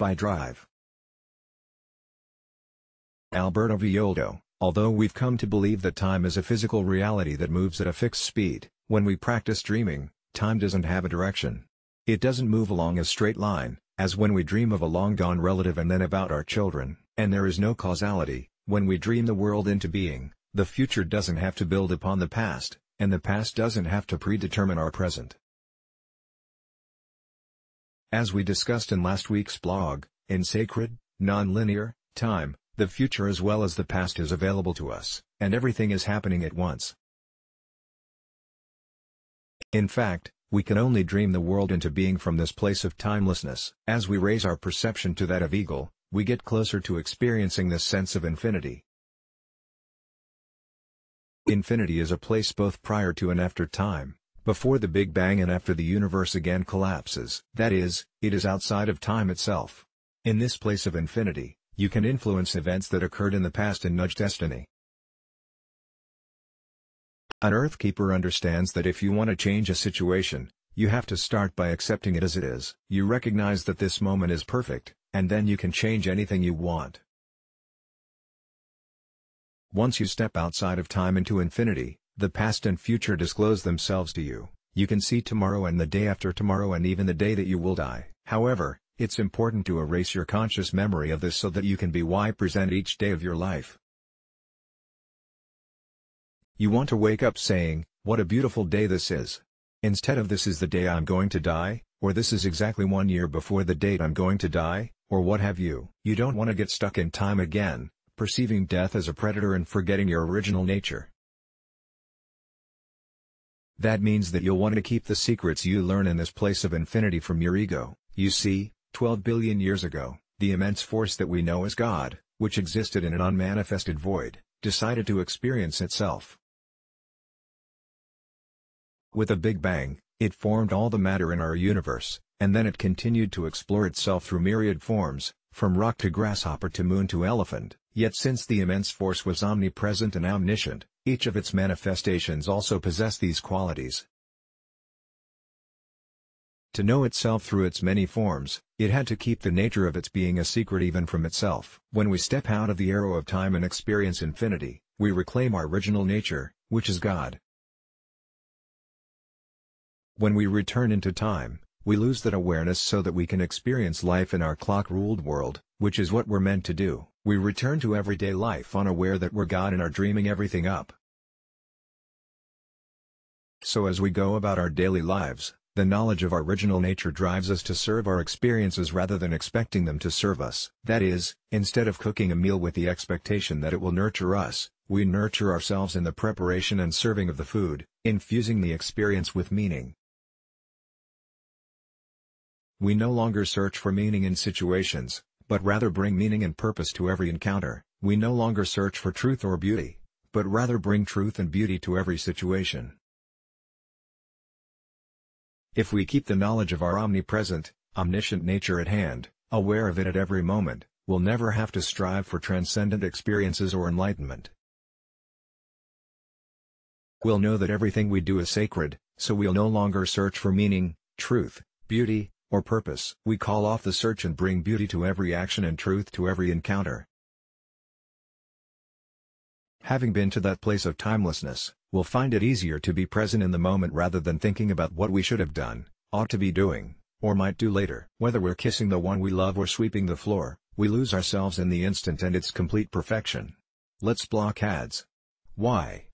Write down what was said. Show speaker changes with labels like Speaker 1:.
Speaker 1: by drive. Alberto Villoldo. Although we've come to believe that time is a physical reality that moves at a fixed speed, when we practice dreaming, time doesn't have a direction. It doesn't move along a straight line, as when we dream of a long-gone relative and then about our children. And there is no causality. When we dream the world into being, the future doesn't have to build upon the past, and the past doesn't have to predetermine our present. As we discussed in last week's blog, in sacred, non-linear time, the future as well as the past is available to us, and everything is happening at once. In fact, we can only dream the world into being from this place of timelessness. As we raise our perception to that of eagle, we get closer to experiencing this sense of infinity. Infinity is a place both prior to and after time, before the Big Bang and after the universe again collapses. That is, it is outside of time itself. In this place of infinity, you can influence events that occurred in the past and nudge destiny. An Earthkeeper understands that if you want to change a situation, you have to start by accepting it as it is. You recognize that this moment is perfect, and then you can change anything you want. Once you step outside of time into infinity, the past and future disclose themselves to you. You can see tomorrow and the day after tomorrow and even the day that you will die. However, it's important to erase your conscious memory of this so that you can be present each day of your life. You want to wake up saying, "What a beautiful day this is." Instead of "This is the day I'm going to die," or "This is exactly 1 year before the date I'm going to die," or what have you. You don't want to get stuck in time again, perceiving death as a predator and forgetting your original nature. That means that you'll want to keep the secrets you learn in this place of infinity from your ego. You see, 12 billion years ago, the immense force that we know as God, which existed in an unmanifested void, decided to experience itself. With a Big Bang, it formed all the matter in our universe, and then it continued to explore itself through myriad forms, from rock to grasshopper to moon to elephant. Yet since the immense force was omnipresent and omniscient, each of its manifestations also possessed these qualities. To know itself through its many forms, it had to keep the nature of its being a secret even from itself. When we step out of the arrow of time and experience infinity, we reclaim our original nature, which is God. When we return into time, we lose that awareness so that we can experience life in our clock-ruled world, which is what we're meant to do. We return to everyday life unaware that we're God and are dreaming everything up. So as we go about our daily lives, the knowledge of our original nature drives us to serve our experiences rather than expecting them to serve us. That is, instead of cooking a meal with the expectation that it will nurture us, we nurture ourselves in the preparation and serving of the food, infusing the experience with meaning. We no longer search for meaning in situations, but rather bring meaning and purpose to every encounter. We no longer search for truth or beauty, but rather bring truth and beauty to every situation. If we keep the knowledge of our omnipresent, omniscient nature at hand, aware of it at every moment, we'll never have to strive for transcendent experiences or enlightenment. We'll know that everything we do is sacred, so we'll no longer search for meaning, truth, beauty, or purpose. We call off the search and bring beauty to every action and truth to every encounter. Having been to that place of timelessness, we'll find it easier to be present in the moment rather than thinking about what we should have done, ought to be doing, or might do later. Whether we're kissing the one we love or sweeping the floor, we lose ourselves in the instant and its complete perfection. Let's block ads. Why?